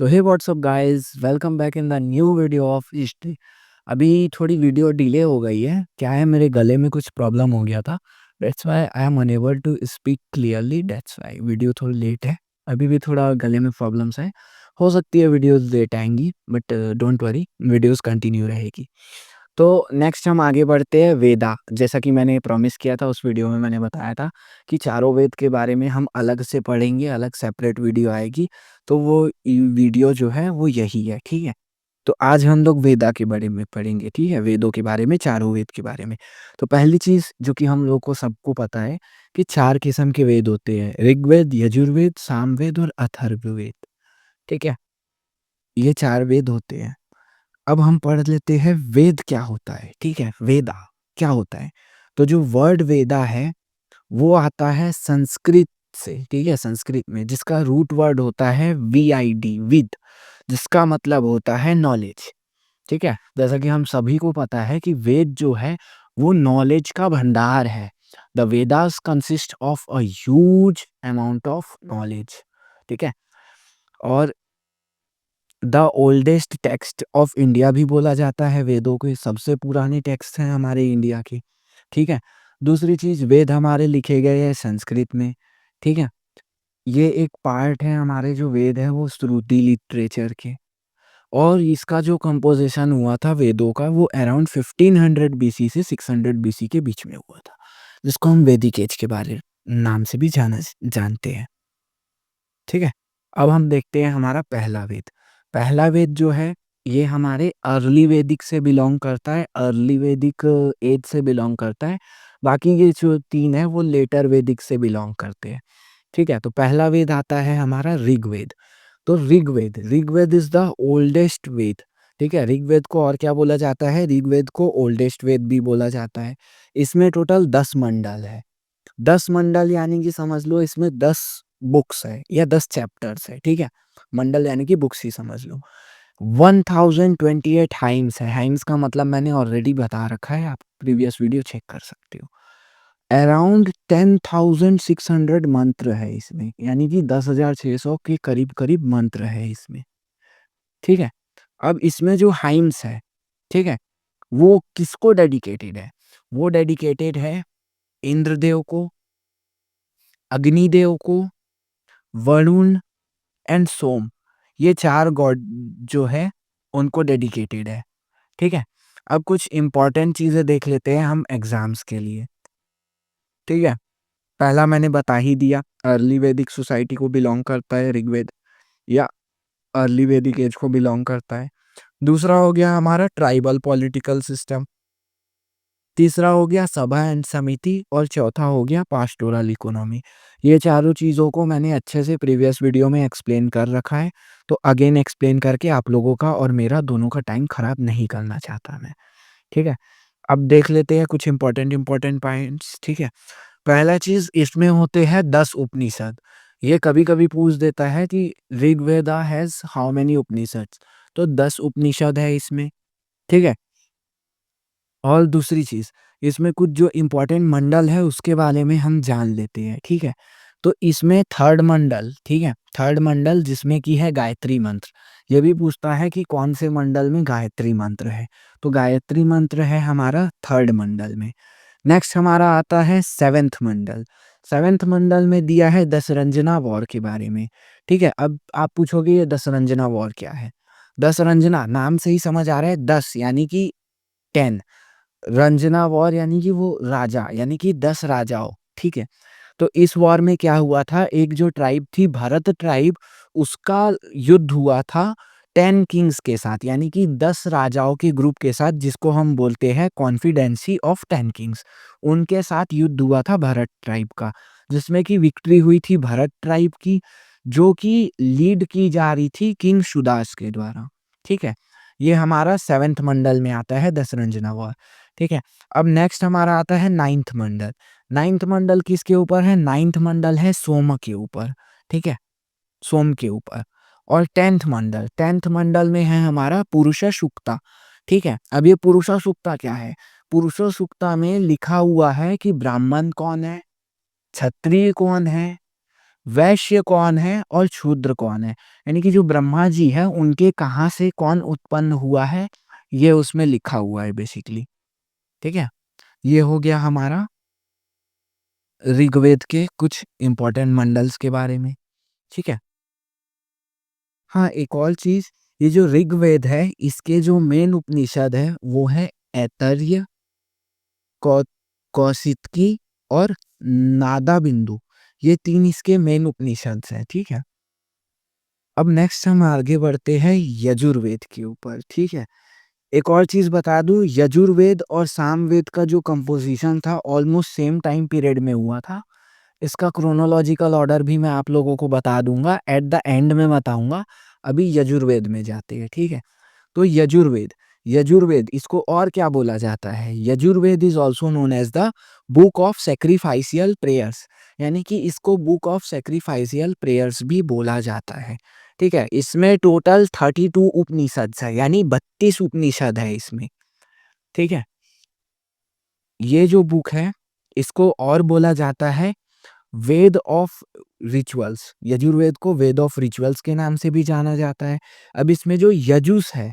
तो hey what's up guys, welcome back in the new video of history. अभी थोड़ी video delay हो गई है। क्या है, मेरे गले में कुछ प्रॉब्लम हो गया था। That's why I am unable to speak clearly. That's why video थोड़ी लेट है। अभी भी थोड़ा गले में प्रॉब्लम्स है। हो सकती है वीडियोस लेट आएंगी, but don't worry, videos continue रहेगी। तो नेक्स्ट हम आगे बढ़ते हैं वेदा। जैसा कि मैंने प्रॉमिस किया था, उस वीडियो में मैंने बताया था कि चारों वेद के बारे में हम अलग से पढ़ेंगे, अलग सेपरेट वीडियो आएगी। तो वो वीडियो जो है वो यही है, ठीक है। तो आज हम लोग वेदा के बारे में पढ़ेंगे, ठीक है, वेदों के बारे में, चारों वेद के बारे में। तो पहली चीज जो कि हम लोग को सबको पता है कि चार किस्म के वेद होते हैं: ऋग्वेद, यजुर्वेद, सामवेद और अथर्ववेद। ठीक है, ये चार वेद होते हैं। अब हम पढ़ लेते हैं वेद क्या होता है। ठीक है, वेदा क्या होता है। तो जो वर्ड वेदा है वो आता है संस्कृत से, ठीक है, संस्कृत में, जिसका रूट वर्ड होता है VID, विद, जिसका मतलब होता है नॉलेज। ठीक है, जैसा कि हम सभी को पता है कि वेद जो है वो नॉलेज का भंडार है। The Vedas consist of a huge amount of knowledge. ठीक है, और the oldest text of India भी बोला जाता है वेदों को। सबसे पुराने टेक्स्ट हैं हमारे इंडिया के। ठीक है, दूसरी चीज, वेद हमारे लिखे गए हैं संस्कृत में। ठीक है, ये एक पार्ट है हमारे, जो वेद है वो श्रुति लिटरेचर के। और इसका जो कंपोजिशन हुआ था वेदों का, वो अराउंड 1500 BC से 600 BC के बीच में हुआ था, जिसको हम वैदिक एज के बारे नाम से भी जानते हैं। ठीक है, अब हम देखते हैं हमारा पहला वेद। पहला वेद जो है ये हमारे अर्ली वैदिक से बिलोंग करता है, अर्ली वैदिक एज से बिलोंग करता है। बाकी ये जो तीन है वो लेटर वैदिक से बिलोंग करते हैं। ठीक है, तो पहला वेद आता है हमारा ऋग्वेद। तो Rigveda, Rigveda is the oldest Veda. ठीक है, ऋग्वेद को और क्या बोला जाता है? ऋग्वेद को ओल्डेस्ट वेद भी बोला जाता है। इसमें टोटल 10 मंडल है। 10 मंडल यानी कि समझ लो इसमें 10 बुक्स है या 10 चैप्टर्स है। ठीक है, मंडल यानी कि बुक्स ही समझ लो। 1028 हाइम्स है। हाइम्स का मतलब मैंने ऑलरेडी बता रखा है, आप प्रीवियस वीडियो चेक कर सकते हो। अराउंड 10,600 मंत्र है इसमें, यानी कि 10,600 के करीब करीब मंत्र है इसमें। ठीक है, अब इसमें जो हाइम्स है, ठीक है, वो किसको डेडिकेटेड है? वो डेडिकेटेड है इंद्रदेव को, अग्निदेव को, वरुण एंड सोम। ये चार गॉड जो है उनको डेडिकेटेड है। ठीक है, अब कुछ इंपॉर्टेंट चीजें देख लेते हैं हम एग्जाम्स के लिए। ठीक है, पहला मैंने बता ही दिया, अर्ली वैदिक सोसाइटी को बिलोंग करता है ऋग्वेद, या अर्ली वैदिक एज को बिलोंग करता है। दूसरा हो गया हमारा ट्राइबल पॉलिटिकल सिस्टम। तीसरा हो गया सभा एंड समिति, और चौथा हो गया पास्टोरल इकोनॉमी। ये चारों चीज़ों को मैंने अच्छे से प्रीवियस वीडियो में एक्सप्लेन कर रखा है, तो अगेन एक्सप्लेन करके आप लोगों का और मेरा दोनों का टाइम खराब नहीं करना चाहता मैं। ठीक है, अब देख लेते हैं कुछ इंपॉर्टेंट पॉइंट्स। ठीक है, पहला चीज, इसमें होते हैं 10 उपनिषद। ये कभी कभी पूछ देता है कि Rigveda has how many Upanishads, तो 10 उपनिषद है इसमें। ठीक है, और दूसरी चीज, इसमें कुछ जो इम्पोर्टेंट मंडल है उसके बारे में हम जान लेते हैं। ठीक है, तो इसमें थर्ड मंडल, ठीक है, थर्ड मंडल जिसमें की है गायत्री मंत्र। ये भी पूछता है कि कौन से मंडल में गायत्री मंत्र है, तो गायत्री मंत्र है हमारा थर्ड मंडल में। नेक्स्ट हमारा आता है सेवेंथ मंडल। सेवेंथ मंडल में दिया है दशरंजना वॉर के बारे में। ठीक है, अब आप पूछोगे ये दशरंजना वॉर क्या है? दशरंजना नाम से ही समझ आ रहा है, 10 यानी कि 10, रंजना वॉर यानी कि वो राजा, यानी कि 10 राजाओं। ठीक है, तो इस वॉर में क्या हुआ था, एक जो ट्राइब थी भरत ट्राइब, उसका युद्ध हुआ था 10 किंग्स के साथ, यानी कि 10 राजाओं के ग्रुप के साथ, जिसको हम बोलते हैं कॉन्फिडेंसी ऑफ 10 किंग्स। उनके साथ युद्ध हुआ था भरत ट्राइब का, जिसमें कि विक्ट्री हुई थी भरत ट्राइब की, जो कि लीड की जा रही थी किंग सुदास के द्वारा। ठीक है, ये हमारा सेवेंथ मंडल में आता है दशरंजना वॉर। ठीक है, अब नेक्स्ट हमारा आता है नाइन्थ मंडल। नाइन्थ मंडल किसके ऊपर है? नाइन्थ मंडल है सोम के ऊपर। ठीक है, सोम के ऊपर। और टेंथ मंडल में है हमारा पुरुष सूक्ता। ठीक है, अब ये पुरुष सूक्ता क्या है? पुरुष सूक्ता में लिखा हुआ है कि ब्राह्मण कौन है, क्षत्रिय कौन है, वैश्य कौन है और शूद्र कौन है, यानी कि जो ब्रह्मा जी है उनके कहाँ से कौन उत्पन्न हुआ है, ये उसमें लिखा हुआ है बेसिकली। ठीक है, ये हो गया हमारा ऋग्वेद के कुछ इंपॉर्टेंट मंडल्स के बारे में। ठीक है, हाँ एक और चीज, ये जो ऋग्वेद है इसके जो मेन उपनिषद है वो है ऐतर्य, कौ कौशितकी और नादा बिंदु। ये 3 इसके मेन उपनिषद हैं। ठीक है, अब नेक्स्ट हम आगे बढ़ते हैं यजुर्वेद के ऊपर। ठीक है, एक और चीज बता दूं, यजुर्वेद और सामवेद का जो कंपोजिशन था ऑलमोस्ट सेम टाइम पीरियड में हुआ था। इसका क्रोनोलॉजिकल ऑर्डर भी मैं आप लोगों को बता दूंगा, एट द एंड में बताऊंगा। अभी यजुर्वेद में जाते हैं। ठीक है, तो यजुर्वेद, यजुर्वेद इसको और क्या बोला जाता है, Yajurveda is also known as the book of sacrificial prayers, यानी कि इसको बुक ऑफ सेक्रीफाइसियल प्रेयर्स भी बोला जाता है। ठीक है, इसमें टोटल 32 उपनिषद है, यानी 32 उपनिषद है इसमें। ठीक है, ये जो बुक है इसको और बोला जाता है वेद ऑफ रिचुअल्स, यजुर्वेद को वेद ऑफ रिचुअल्स के नाम से भी जाना जाता है। अब इसमें जो यजुस है,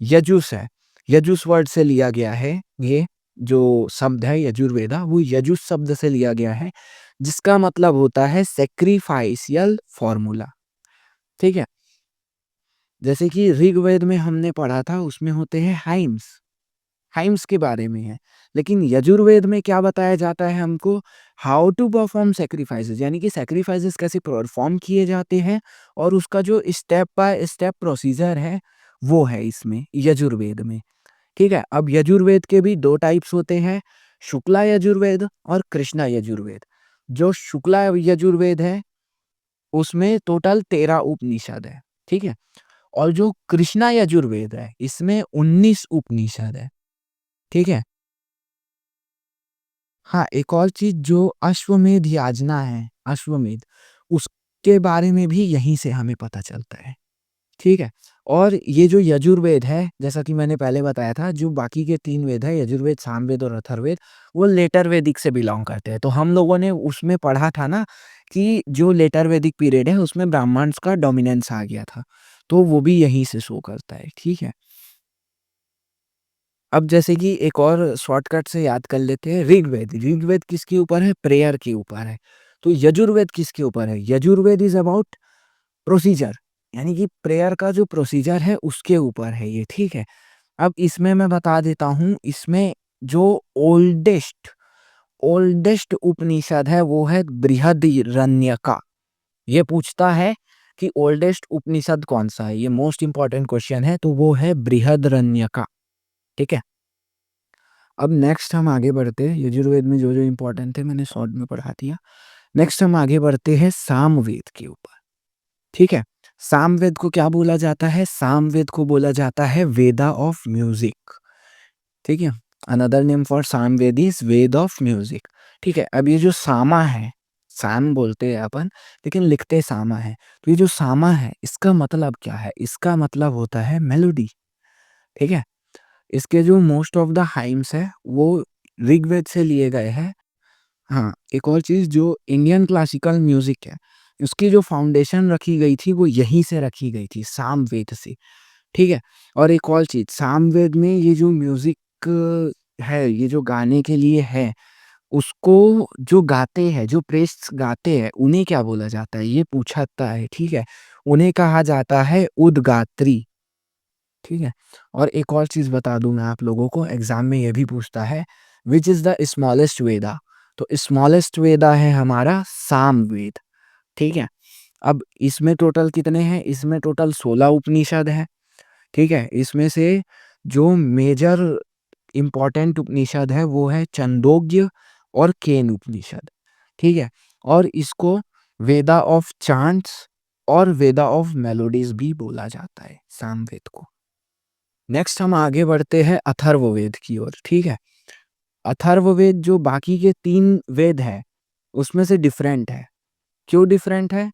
यजुस है, यजुस वर्ड से लिया गया है, ये जो शब्द है यजुर्वेदा वो यजुस शब्द से लिया गया है, जिसका मतलब होता है सेक्रीफाइसियल फॉर्मूला। ठीक है, जैसे कि ऋग्वेद में हमने पढ़ा था उसमें होते हैं हाइम्स, हाइम्स के बारे में है, लेकिन यजुर्वेद में क्या बताया जाता है हमको, हाउ टू परफॉर्म सेक्रीफाइसेस, यानी कि सेक्रीफाइसेस कैसे परफॉर्म किए जाते हैं और उसका जो स्टेप बाय स्टेप प्रोसीजर है वो है इसमें यजुर्वेद में। ठीक है, अब यजुर्वेद के भी 2 टाइप्स होते हैं, शुक्ला यजुर्वेद और कृष्णा यजुर्वेद। जो शुक्ला यजुर्वेद है उसमें टोटल 13 उपनिषद है। ठीक है, और जो कृष्णा यजुर्वेद है इसमें 19 उपनिषद है। ठीक है, हाँ एक और चीज, जो अश्वमेध याजना है, अश्वमेध, उसके बारे में भी यहीं से हमें पता चलता है। ठीक है, और ये जो यजुर्वेद है जैसा कि मैंने पहले बताया था, जो बाकी के 3 वेद है यजुर्वेद, सामवेद और अथर्ववेद, वो लेटर वैदिक से बिलोंग करते हैं। तो हम लोगों ने उसमें पढ़ा था ना कि जो लेटर वैदिक पीरियड है उसमें ब्राह्मण्स का डोमिनेंस आ गया था, तो वो भी यहीं से शो करता है। ठीक है, अब जैसे कि एक और शॉर्टकट से याद कर लेते हैं, ऋग्वेद, ऋग्वेद किसके ऊपर है, प्रेयर के ऊपर है। तो यजुर्वेद किसके ऊपर है, यजुर्वेद इज अबाउट प्रोसीजर, यानी कि प्रेयर का जो प्रोसीजर है उसके ऊपर है ये। ठीक है, अब इसमें मैं बता देता हूँ, इसमें जो ओल्डेस्ट ओल्डेस्ट उपनिषद है वो है बृहदारण्यका। ये पूछता है कि ओल्डेस्ट उपनिषद कौन सा है, ये मोस्ट इंपॉर्टेंट क्वेश्चन है, तो वो है बृहदारण्यका। ठीक है, अब नेक्स्ट हम आगे बढ़ते हैं, यजुर्वेद में जो जो इंपॉर्टेंट थे मैंने शॉर्ट में पढ़ा दिया। नेक्स्ट हम आगे बढ़ते हैं सामवेद के ऊपर। ठीक है, सामवेद को क्या बोला जाता है, सामवेद को बोला जाता है वेदा ऑफ म्यूजिक। ठीक है, another name for Samaveda is Veda of music. ठीक है, अब ये जो सामा है, साम बोलते हैं अपन लेकिन लिखते सामा है, तो ये जो सामा है इसका मतलब क्या है, इसका मतलब होता है मेलोडी। ठीक है, इसके जो मोस्ट ऑफ द हाइम्स है वो ऋग्वेद से लिए गए हैं। हाँ एक और चीज, जो इंडियन क्लासिकल म्यूजिक है उसकी जो फाउंडेशन रखी गई थी वो यहीं से रखी गई थी, सामवेद से। ठीक है, और एक और चीज, सामवेद में ये जो म्यूजिक है, ये जो गाने के लिए है, उसको जो गाते हैं, जो प्रेस्ट गाते हैं, उन्हें क्या बोला जाता है ये पूछाता है। ठीक है, उन्हें कहा जाता है उद्गात्री। ठीक है, और एक और चीज बता दूं मैं आप लोगों को, एग्जाम में ये भी पूछता है विच इज द स्मॉलेस्ट वेदा, तो स्मॉलेस्ट वेदा है हमारा सामवेद। ठीक है, अब इसमें टोटल कितने हैं, इसमें टोटल 16 उपनिषद है। ठीक है, इसमें से जो मेजर इंपॉर्टेंट उपनिषद है वो है छंदोग्य और केन उपनिषद। ठीक है, और इसको वेदा ऑफ चांट्स और वेदा ऑफ मेलोडीज भी बोला जाता है सामवेद को। नेक्स्ट हम आगे बढ़ते हैं अथर्ववेद की ओर। ठीक है, अथर्ववेद जो बाकी के 3 वेद है उसमें से डिफरेंट है। क्यों डिफरेंट है,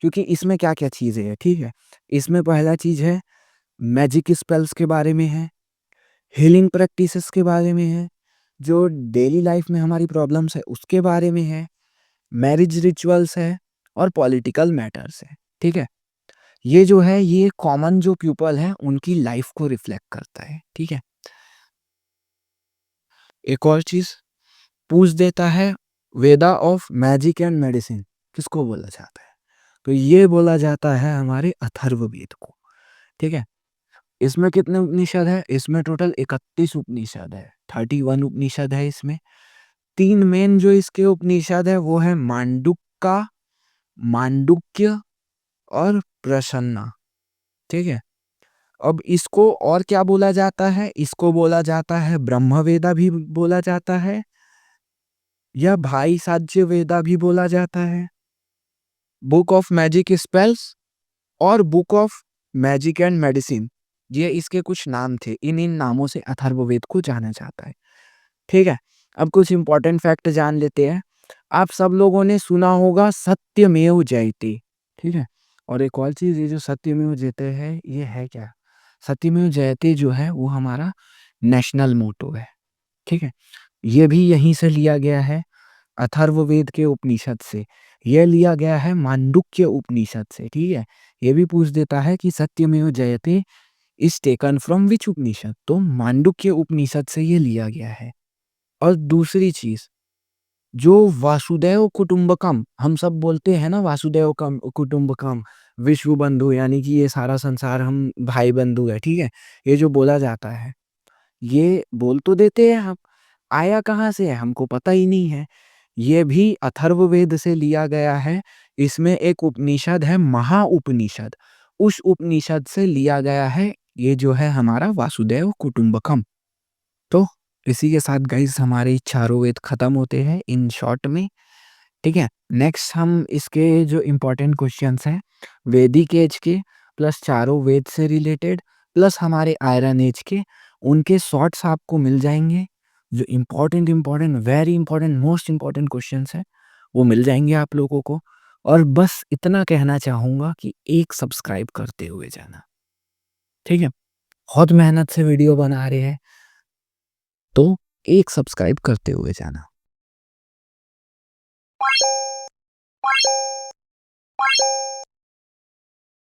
क्योंकि इसमें क्या क्या चीजें हैं। ठीक है, इसमें पहला चीज है मैजिक स्पेल्स के बारे में है, हीलिंग प्रैक्टिसेस के बारे में है, जो डेली लाइफ में हमारी प्रॉब्लम्स है उसके बारे में है, मैरिज रिचुअल्स है, और पॉलिटिकल मैटर्स है, ठीक है। ये जो है ये कॉमन जो पीपल है उनकी लाइफ को रिफ्लेक्ट करता है, ठीक है। एक और चीज पूछ देता है, वेदा ऑफ मैजिक एंड मेडिसिन किसको बोला जाता है? तो ये बोला जाता है हमारे अथर्ववेद को, ठीक है। इसमें कितने उपनिषद है? इसमें टोटल 31 उपनिषद है, 31 उपनिषद है इसमें। तीन मेन जो इसके उपनिषद है वो है मांडुक्य, मांडुक्य और प्रसन्ना, ठीक है। अब इसको और क्या बोला जाता है? इसको बोला जाता है ब्रह्मवेदा भी बोला जाता है, या भाई साज्य वेदा भी बोला जाता है, बुक ऑफ मैजिक स्पेल्स और book of magic and medicine, ये इसके कुछ नाम थे। इन इन नामों से अथर्ववेद को जाना जाता है, ठीक है। अब कुछ इंपॉर्टेंट फैक्ट जान लेते हैं। आप सब लोगों ने सुना होगा सत्यमेव जयते, ठीक है। और एक और चीज, ये जो सत्यमेव जयते है ये है क्या? सत्यमेव जयते जो है वो हमारा नेशनल मोटो है, ठीक है। ये भी यहीं से लिया गया है, अथर्ववेद के उपनिषद से। यह लिया गया है मांडुक्य उपनिषद से, ठीक है। ये भी पूछ देता है कि सत्यमेव जयते इज टेकन फ्रॉम विच उपनिषद, तो मांडुक्य उपनिषद से ये लिया गया है। और दूसरी चीज, जो वासुदेव कुटुंबकम हम सब बोलते हैं ना, वासुदेव कुटुंबकम, विश्व बंधु, यानी कि ये सारा संसार हम भाई बंधु है, ठीक है। ये जो बोला जाता है, ये बोल तो देते हैं हम, आया कहाँ से है हमको पता ही नहीं है। ये भी अथर्ववेद से लिया गया है। इसमें एक उपनिषद है महाउपनिषद, उस उपनिषद से लिया गया है ये जो है हमारा वासुदेव कुटुंबकम। तो इसी के साथ गाइस हमारे चारों वेद खत्म होते हैं इन शॉर्ट में, ठीक है। नेक्स्ट हम इसके जो इम्पोर्टेंट क्वेश्चंस हैं वैदिक एज के प्लस चारों वेद से रिलेटेड प्लस हमारे आयरन एज के, उनके शॉर्ट्स आपको मिल जाएंगे। जो important very important most important questions हैं वो मिल जाएंगे आप लोगों को। और बस इतना कहना चाहूँगा कि एक सब्सक्राइब करते हुए जाना, ठीक है। बहुत मेहनत से वीडियो बना रहे हैं, तो एक सब्सक्राइब करते हुए जाना।